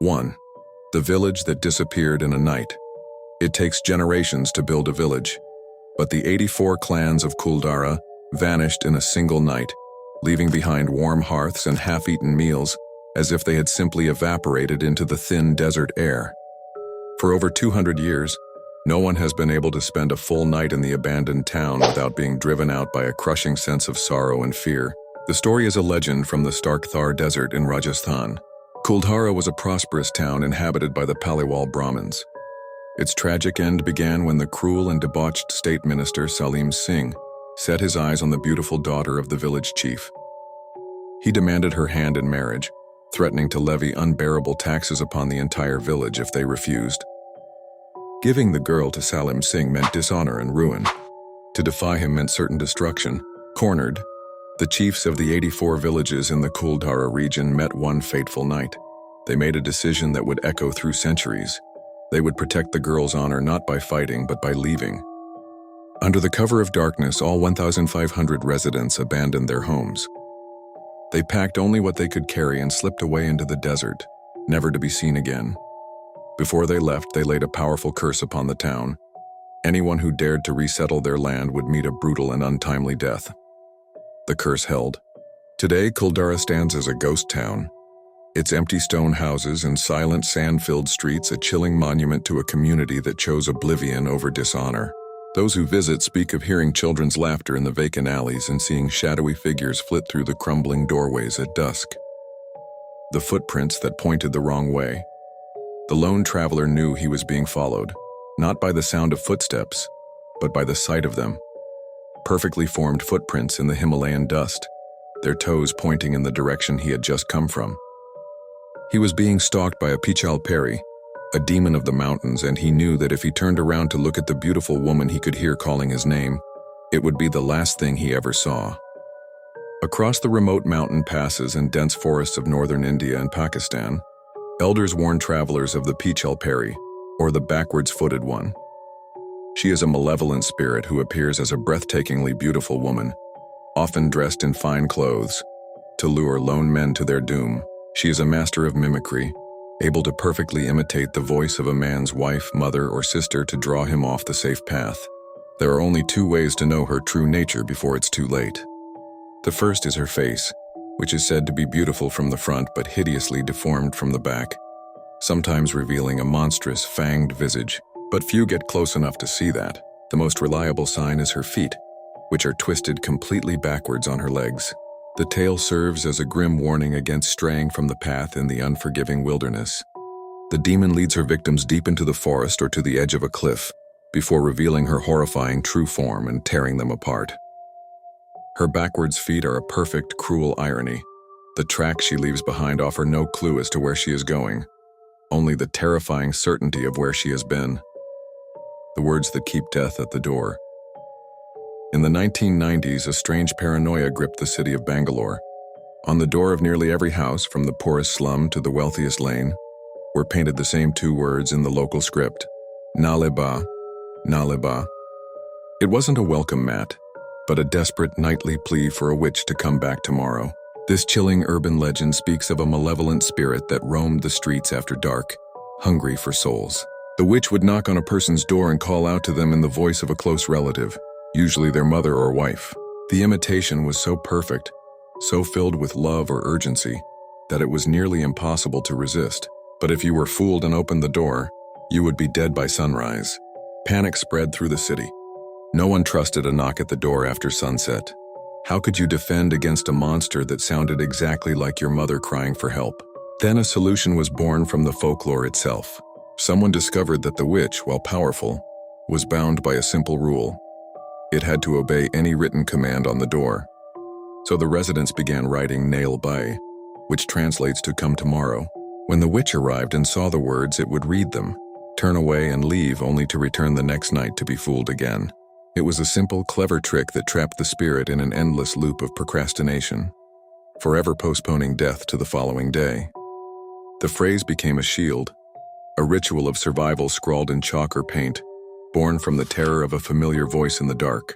1. The village that disappeared in a night. It takes generations to build a village, but the 84 clans of Kuldhara vanished in a single night, leaving behind warm hearths and half-eaten meals as if they had simply evaporated into the thin desert air. For over 200 years, no one has been able to spend a full night in the abandoned town without being driven out by a crushing sense of sorrow and fear. The story is a legend from the stark Thar Desert in Rajasthan. Kuldhara was a prosperous town inhabited by the Paliwal Brahmins. Its tragic end began when the cruel and debauched state minister Salim Singh set his eyes on the beautiful daughter of the village chief. He demanded her hand in marriage, threatening to levy unbearable taxes upon the entire village if they refused. Giving the girl to Salim Singh meant dishonor and ruin. To defy him meant certain destruction. Cornered, the chiefs of the 84 villages in the Kuldhara region met one fateful night. They made a decision that would echo through centuries. They would protect the girl's honor not by fighting, but by leaving. Under the cover of darkness, all 1,500 residents abandoned their homes. They packed only what they could carry and slipped away into the desert, never to be seen again. Before they left, they laid a powerful curse upon the town. Anyone who dared to resettle their land would meet a brutal and untimely death. The curse held. Today, Kuldhara stands as a ghost town. Its empty stone houses and silent sand-filled streets a chilling monument to a community that chose oblivion over dishonor. Those who visit speak of hearing children's laughter in the vacant alleys and seeing shadowy figures flit through the crumbling doorways at dusk. The footprints that pointed the wrong way. The lone traveler knew he was being followed, not by the sound of footsteps, but by the sight of them. Perfectly formed footprints in the Himalayan dust, their toes pointing in the direction he had just come from. He was being stalked by a Pichal Peri, a demon of the mountains, and he knew that if he turned around to look at the beautiful woman he could hear calling his name, it would be the last thing he ever saw. Across the remote mountain passes and dense forests of northern India and Pakistan, elders warn travelers of the Pichal Peri, or the backwards-footed one. She is a malevolent spirit who appears as a breathtakingly beautiful woman, often dressed in fine clothes, to lure lone men to their doom. She is a master of mimicry, able to perfectly imitate the voice of a man's wife, mother, or sister to draw him off the safe path. There are only two ways to know her true nature before it's too late. The first is her face, which is said to be beautiful from the front but hideously deformed from the back, sometimes revealing a monstrous, fanged visage. But few get close enough to see that. The most reliable sign is her feet, which are twisted completely backwards on her legs. The tail serves as a grim warning against straying from the path in the unforgiving wilderness. The demon leads her victims deep into the forest or to the edge of a cliff, before revealing her horrifying true form and tearing them apart. Her backwards feet are a perfect, cruel irony. The tracks she leaves behind offer no clue as to where she is going, only the terrifying certainty of where she has been. The words that keep death at the door. In the 1990s, a strange paranoia gripped the city of Bangalore. On the door of nearly every house, from the poorest slum to the wealthiest lane, were painted the same two words in the local script: Nale ba, Nale ba. It wasn't a welcome mat, but a desperate nightly plea for a witch to come back tomorrow. This chilling urban legend speaks of a malevolent spirit that roamed the streets after dark, hungry for souls. The witch would knock on a person's door and call out to them in the voice of a close relative, usually their mother or wife. The imitation was so perfect, so filled with love or urgency, that it was nearly impossible to resist. But if you were fooled and opened the door, you would be dead by sunrise. Panic spread through the city. No one trusted a knock at the door after sunset. How could you defend against a monster that sounded exactly like your mother crying for help? Then a solution was born from the folklore itself. Someone discovered that the witch, while powerful, was bound by a simple rule. It had to obey any written command on the door. So the residents began writing Nale by, which translates to come tomorrow. When the witch arrived and saw the words, it would read them, turn away and leave, only to return the next night to be fooled again. It was a simple, clever trick that trapped the spirit in an endless loop of procrastination, forever postponing death to the following day. The phrase became a shield, a ritual of survival scrawled in chalk or paint, born from the terror of a familiar voice in the dark.